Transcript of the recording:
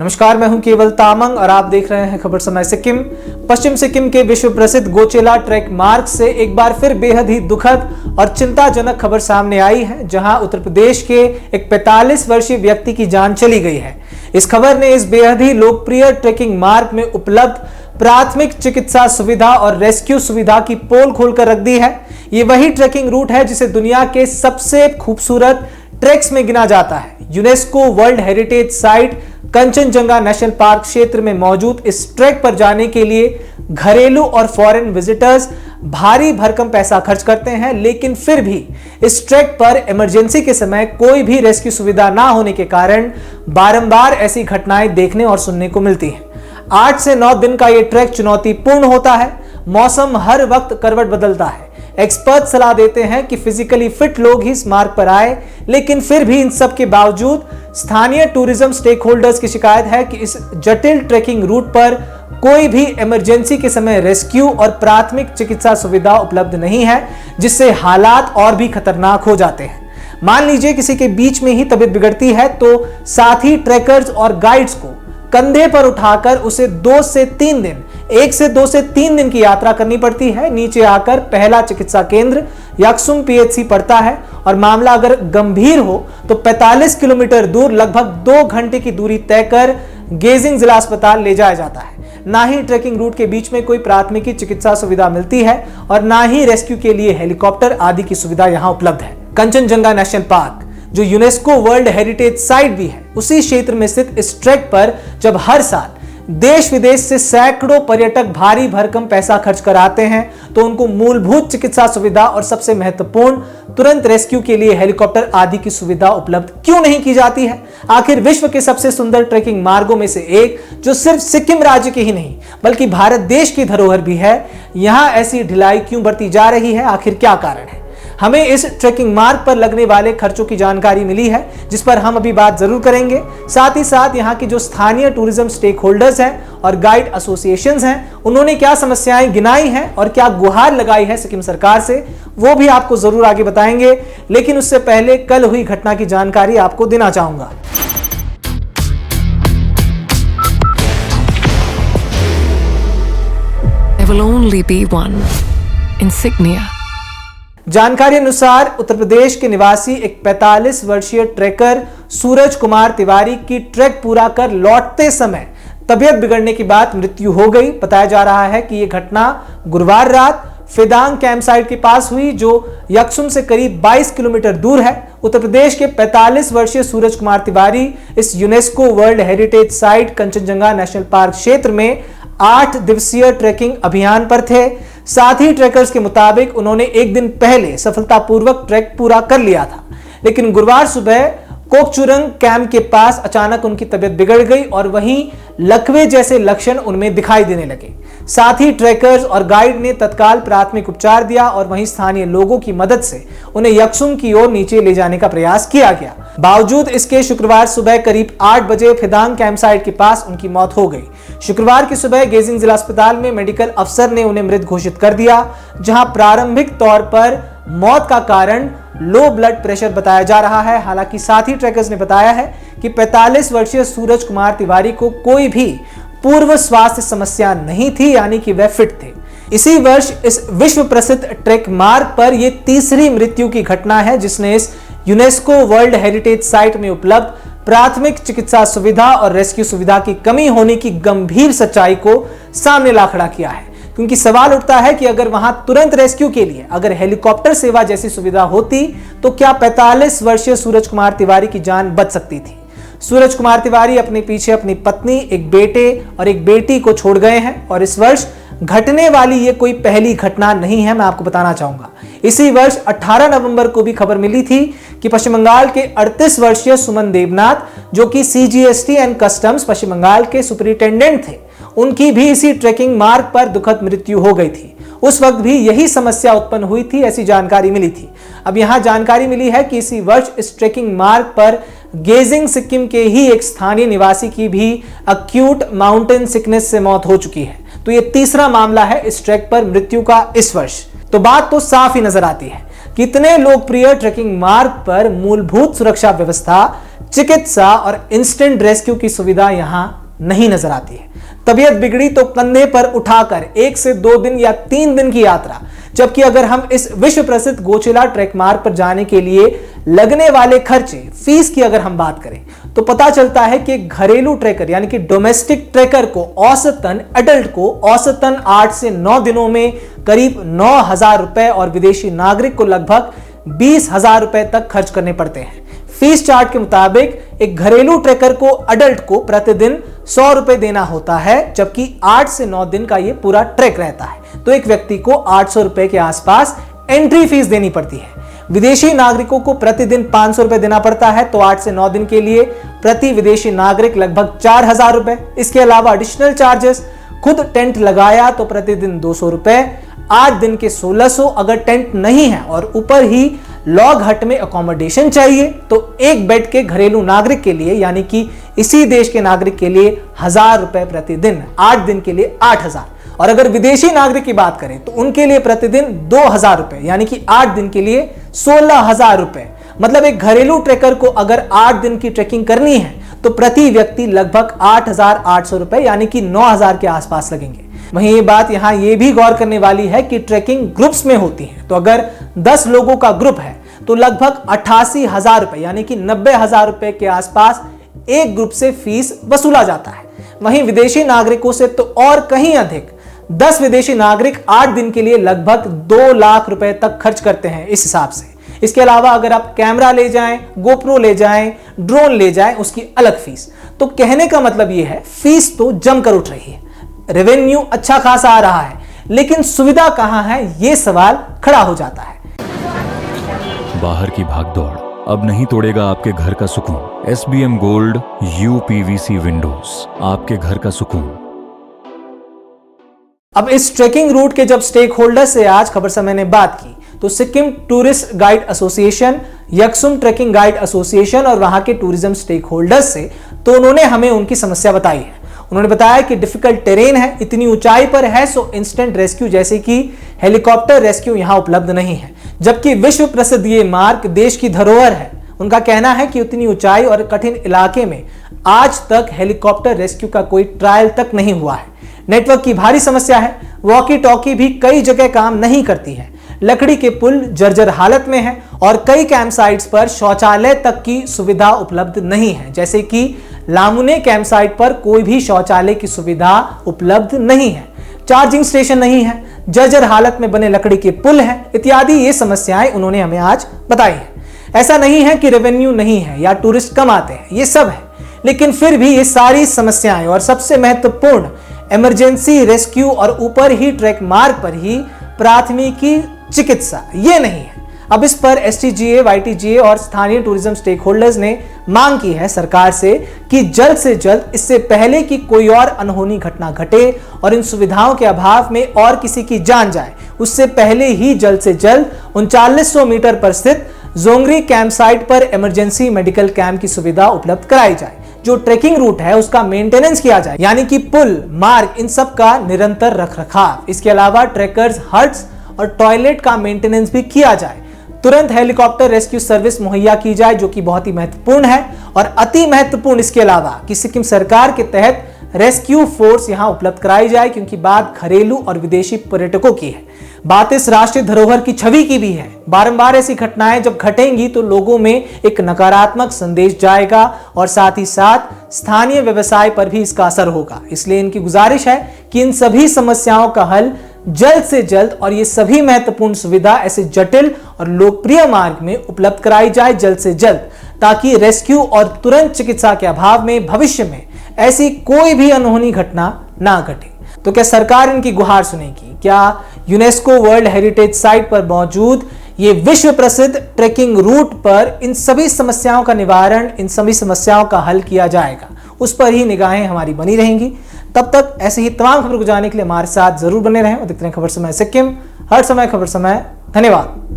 नमस्कार, मैं हूं केवल तामंग और आप देख रहे हैं खबर समय सिक्किम। पश्चिम सिक्किम के विश्व प्रसिद्ध गोचेला ट्रैक मार्ग से एक बार फिर बेहद ही दुखद और चिंताजनक खबर सामने आई है, जहां उत्तर प्रदेश के एक 45 वर्षीय व्यक्ति की जान चली गई है। इस खबर ने इस बेहद ही लोकप्रिय ट्रेकिंग मार्ग में उपलब्ध प्राथमिक चिकित्सा सुविधा और रेस्क्यू सुविधा की पोल खोलकर रख दी है। ये वही ट्रेकिंग रूट है जिसे दुनिया के सबसे खूबसूरत ट्रैक्स में गिना जाता है। UNESCO world heritage site Kanchenjunga national park क्षेत्र में मौजूद इस ट्रैक पर जाने के लिए घरेलू और फॉरेन विजिटर्स भारी भरकम पैसा खर्च करते हैं, लेकिन फिर भी इस ट्रैक पर इमरजेंसी के समय कोई भी रेस्क्यू सुविधा ना होने के कारण बारंबार ऐसी घटनाएं देखने और सुनने को मिलती हैं। 8 से 9 दिन का यह ट्रैक चुनौतीपूर्ण होता है। मौसम हर वक्त करवट बदलता है। एक्सपर्ट सलाह देते हैं कि फिजिकली फिट लोग ही इस मार्ग पर आए, लेकिन फिर भी इन सब के बावजूद स्थानीय टूरिज्म स्टेक होल्डर्स की शिकायत है कि इस जटिल ट्रेकिंग रूट पर कोई भी इमरजेंसी के समय रेस्क्यू और प्राथमिक चिकित्सा सुविधा उपलब्ध नहीं है, जिससे हालात और भी खतरनाक हो जाते हैं। मान लीजिए किसी के बीच में ही तबीयत बिगड़ती है तो साथी ट्रैकर्स और गाइड्स को कंधे पर उठाकर उसे 1 से 2 दिन की यात्रा करनी पड़ती है। नीचे आकर पहला चिकित्सा केंद्र यक्सुम पीएचसी पड़ता है और मामला अगर गंभीर हो तो 45 किलोमीटर दूर लगभग 2 घंटे की दूरी तय कर गेजिंग जिला अस्पताल ले जाया जाता है। ना ही ट्रेकिंग रूट के बीच में कोई प्राथमिक चिकित्सा सुविधा मिलती है और ना ही रेस्क्यू के लिए हेलीकॉप्टर आदि की सुविधा यहां उपलब्ध है। कंचनजंगा नेशनल पार्क, जो यूनेस्को वर्ल्ड हेरिटेज साइट भी है, उसी क्षेत्र में स्थित इस ट्रैक पर जब हर साल देश विदेश से सैकड़ों पर्यटक भारी भरकम पैसा खर्च कर आते हैं, तो उनको मूलभूत चिकित्सा सुविधा और सबसे महत्वपूर्ण तुरंत रेस्क्यू के लिए हेलीकॉप्टर आदि की सुविधा उपलब्ध क्यों नहीं की जाती है? आखिर विश्व के सबसे सुंदर ट्रेकिंग मार्गों में से एक, जो सिर्फ सिक्किम राज्य के ही नहीं बल्कि भारत देश की धरोहर भी है, यहां ऐसी ढिलाई क्यों बरती जा रही है? आखिर क्या कारण है? हमें इस ट्रेकिंग मार्ग पर लगने वाले खर्चों की जानकारी मिली है, जिस पर हम अभी बात जरूर करेंगे। साथ ही साथ यहाँ की जो स्थानीय टूरिज्म स्टेक होल्डर्स हैं और गाइड एसोसिएशंस हैं, उन्होंने क्या समस्याएं गिनाई हैं और क्या गुहार लगाई है सिक्किम सरकार से, वो भी आपको जरूर आगे बताएंगे। लेकिन उससे पहले कल हुई घटना की जानकारी आपको देना चाहूंगा। There will only be one insignia. जानकारी अनुसार उत्तर प्रदेश के निवासी एक 45 वर्षीय ट्रैकर सूरज कुमार तिवारी की ट्रैक पूरा कर लौटते समय तबीयत बिगड़ने के बाद मृत्यु हो गई। बताया जा रहा है कि यह घटना गुरुवार रात फिदांग कैंप साइट के पास हुई, जो यक्सुम से करीब 22 किलोमीटर दूर है। उत्तर प्रदेश के 45 वर्षीय सूरज कुमार तिवारी इस UNESCO world heritage site Kanchenjunga national park क्षेत्र में 8 दिवसीय ट्रैकिंग अभियान पर थे। साथ ही ट्रैकर्स के मुताबिक उन्होंने एक दिन पहले सफलतापूर्वक ट्रैक पूरा कर लिया था, लेकिन गुरुवार सुबह कोकचुरंग कैंप के पास अचानक उनकी तबीयत बिगड़ गई और वहीं लकवे जैसे लक्षण उनमें दिखाई देने लगे। साथ ही ट्रैकर्स और गाइड ने तत्काल प्राथमिक उपचार दिया और वहीं स्थानीय लोगों की मदद से उन्हें यक्सुम की ओर नीचे ले जाने का प्रयास किया गया। बावजूद इसके शुक्रवार सुबह करीब 8 बजे फिदांग कैंप साइट के पास उनकी मौत हो गई। शुक्रवार की सुबह गेजिंग जिला अस्पताल में मेडिकल अफसर ने उन्हें मृत घोषित कर दिया, जहां प्रारंभिक तौर पर मौत का कारण लो ब्लड प्रेशर बताया जा रहा है। हालांकि साथ ही ट्रैकर्स ने बताया है कि 45 वर्षीय सूरज कुमार तिवारी को कोई भी पूर्व स्वास्थ्य समस्या नहीं थी, यानी कि वह फिट थे। इसी वर्ष इस विश्व प्रसिद्ध ट्रैक मार्ग पर यह तीसरी मृत्यु की घटना है, जिसने इस यूनेस्को वर्ल्ड हेरिटेज साइट में उपलब्ध प्राथमिक चिकित्सा सुविधा और रेस्क्यू सुविधा की कमी होने की गंभीर सच्चाई को सामने ला खड़ा किया है। क्योंकि सवाल उठता है कि अगर वहां तुरंत रेस्क्यू के लिए अगर हेलीकॉप्टर सेवा जैसी सुविधा होती तो क्या 45 वर्षीय सूरज कुमार तिवारी की जान बच सकती थी? सूरज कुमार तिवारी अपने पीछे अपनी पत्नी, एक बेटे और एक बेटी को छोड़ गए हैं और इस वर्ष घटने वाली ये कोई पहली घटना नहीं है, मैं आपको बताना चाहूंगा। इसी वर्ष 18 नवंबर को भी खबर मिली थी कि पश्चिम बंगाल के 38 वर्षीय सुमन देवनाथ, जो कि सीजीएसटी एंड कस्टम्स पश्चिम बंगाल के सुपरिटेंडेंट थे, उनकी भी इसी ट्रेकिंग मार्ग पर दुखद मृत्यु हो गई थी। उस वक्त भी यही समस्या उत्पन्न हुई थी, ऐसी जानकारी मिली थी। अब यहां जानकारी मिली है कि इसी वर्ष इस ट्रेकिंग मार्ग पर गेजिंग सिक्किम के ही एक स्थानीय निवासी की भी अक्यूट माउंटेन सिकनेस से मौत हो चुकी है। तो यह तीसरा मामला है इस ट्रैक पर मृत्यु का इस वर्ष। तो बात तो साफ ही नजर आती है कि कितने लोकप्रिय ट्रेकिंग मार्ग पर मूलभूत सुरक्षा व्यवस्था, चिकित्सा और इंस्टेंट रेस्क्यू की सुविधा यहां नहीं नजर आती है। तबीयत बिगड़ी तो कंधे पर उठाकर 1 से 2 दिन या 3 दिन की यात्रा, जबकि अगर हम इस विश्व प्रसिद्ध गोचेला ट्रैक मार्ग पर जाने के लिए लगने वाले खर्चे, फीस की अगर हम बात करें तो पता चलता है कि घरेलू ट्रैकर यानी कि डोमेस्टिक ट्रैकर को औसतन एडल्ट को औसतन 8 से 9 दिनों में करीब 9,000 रुपए और विदेशी नागरिक को लगभग 20,000 रुपए तक खर्च करने पड़ते हैं। फीस चार्ट के मुताबिक एक घरेलू ट्रैकर को एडल्ट को प्रतिदिन 100 रुपए देना होता है, जबकि 8 से 9 दिन का यह पूरा ट्रैक रहता है तो एक व्यक्ति को 800 रुपए के आसपास एंट्री फीस देनी पड़ती है। विदेशी नागरिकों को प्रतिदिन 500 रुपए देना पड़ता है तो 8 से 9 दिन के लिए प्रति विदेशी नागरिक लगभग 4,000 रुपए। इसके अलावा एडिशनल चार्जेस, खुद टेंट लगाया तो प्रतिदिन 200 रुपए, 8 दिन के 1600 अगर टेंट नहीं है और ऊपर ही लॉग हट में अकोमोडेशन चाहिए तो एक बेड के घरेलू नागरिक के लिए यानी कि इसी देश के नागरिक के लिए 1,000 रुपए प्रतिदिन, 8 दिन के लिए 8,000। और अगर विदेशी नागरिक की बात करें तो उनके लिए प्रतिदिन 2,000 रुपए यानी कि 8 दिन के लिए 16,000 रुपए। मतलब एक घरेलू ट्रैकर को अगर 8 दिन की ट्रैकिंग करनी है तो प्रति व्यक्ति लगभग 8,800 रुपए यानी कि 9,000 के आसपास लगेंगे। वहीं ये बात यहां ये भी गौर करने वाली है कि ट्रैकिंग ग्रुप्स में होती है तो अगर 10 लोगों का ग्रुप है तो लगभग 88,000 रुपए यानी कि 90,000 रुपए के आसपास एक ग्रुप से फीस वसूला जाता है। वहीं विदेशी नागरिकों से तो और कहीं अधिक, 10 विदेशी नागरिक 8 दिन के लिए लगभग 2 लाख रुपए तक खर्च करते हैं इस हिसाब से। इसके अलावा अगर आप कैमरा ले जाएं, गोप्रो ले जाएं, ड्रोन ले जाएं, उसकी अलग फीस। तो कहने का मतलब यह है फीस तो जमकर उठ रही है, रेवेन्यू अच्छा खासा आ रहा है, लेकिन सुविधा कहां है ये सवाल खड़ा हो जाता है। बाहर की भागदौड़ अब नहीं तोड़ेगा आपके घर का सुकून। SBM गोल्ड UPVC विंडोज, आपके घर का सुकून। अब इस ट्रेकिंग रूट के जब स्टेक होल्डर से आज खबर समय ने बात की तो Sikkim tourist guide association, Yuksom trekking guide association और वहां के टूरिज्म स्टेक होल्डर्स से, तो उन्होंने हमें उनकी समस्या बताई है। उन्होंने बताया कि डिफिकल्ट टेरेन है, इतनी ऊंचाई पर है सो इंस्टेंट रेस्क्यू जैसे कि हेलीकॉप्टर रेस्क्यू यहां उपलब्ध नहीं है, जबकि विश्व प्रसिद्ध ये मार्ग देश की धरोहर है। उनका कहना है कि उतनी ऊंचाई और कठिन इलाके में आज तक हेलीकॉप्टर रेस्क्यू का कोई ट्रायल तक नहीं हुआ है। नेटवर्क की भारी समस्या है, वॉकी टॉकी भी कई जगह काम नहीं करती है, लकड़ी के पुल जर्जर हालत में है और कई कैंप साइट्स पर शौचालय तक की सुविधा उपलब्ध नहीं है, जैसे कि लामुने कैंप साइट पर कोई भी शौचालय की सुविधा उपलब्ध नहीं है, चार्जिंग स्टेशन नहीं है, जर्जर हालत में बने लकड़ी के पुल हैं, इत्यादि ये समस्याएं उन्होंने हमें आज बताई है। ऐसा नहीं है कि रेवेन्यू नहीं है या टूरिस्ट कम आते हैं, ये सब है, लेकिन फिर भी ये सारी समस्याएं और सबसे महत्वपूर्ण इमरजेंसी रेस्क्यू और ऊपर ही ट्रैक मार्ग पर ही प्राथमिकी चिकित्सा ये नहीं है। अब इस पर STGA, YTGA और स्थानीय टूरिज्म स्टेक होल्डर्स ने मांग की है सरकार से कि जल्द से जल्द, इससे पहले कि कोई और अनहोनी घटना घटे और इन सुविधाओं के अभाव में और किसी की जान जाए, उससे पहले ही जल्द से जल्द 3900 मीटर पर स्थित जोंगरी कैंप साइट पर इमरजेंसी मेडिकल कैंप की सुविधा उपलब्ध कराई जाए। जो ट्रेकिंग रूट है उसका मेंटेनेंस किया जाए, यानी कि पुल, मार्ग, इन सब का निरंतर रखरखाव। इसके अलावा ट्रैकर्स, हट्स और टॉयलेट का मेंटेनेंस भी किया जाए। तुरंत हेलीकॉप्टर रेस्क्यू सर्विस मुहैया की जाए, जो कि बहुत ही महत्वपूर्ण है। और अति महत्वपूर्ण इसके अलावा कि सिक्किम सरकार के तहत रेस्क्यू फोर्स यहां उपलब्ध कराई जाए, क्योंकि बात घरेलू और विदेशी पर्यटकों की है, बात इस राष्ट्रीय धरोहर की छवि की भी है। बारंबार ऐसी घटनाएं जब घटेंगी तो लोगों में एक नकारात्मक संदेश जाएगा और साथ ही साथ स्थानीय व्यवसाय पर भी इसका असर होगा। इसलिए इनकी गुजारिश है कि इन सभी समस्याओं का हल जल्द से जल्द और ये सभी महत्वपूर्ण सुविधा ऐसे जटिल और लोकप्रिय मार्ग में उपलब्ध कराई जाए जल्द से जल्द, ताकि रेस्क्यू और तुरंत चिकित्सा के अभाव में भविष्य में ऐसी कोई भी अनहोनी घटना ना घटे। तो क्या सरकार इनकी गुहार सुनेगी? क्या यूनेस्को वर्ल्ड हेरिटेज साइट पर मौजूद ये विश्व प्रसिद्ध ट्रेकिंग रूट पर इन सभी समस्याओं का निवारण, इन सभी समस्याओं का हल किया जाएगा? उस पर ही निगाहें हमारी बनी रहेंगी। तब तक ऐसे ही तमाम खबर को जानने के लिए हमारे साथ जरूर बने रहें और देखते रहें खबर समय सिक्किम, हर समय खबर समय। धन्यवाद।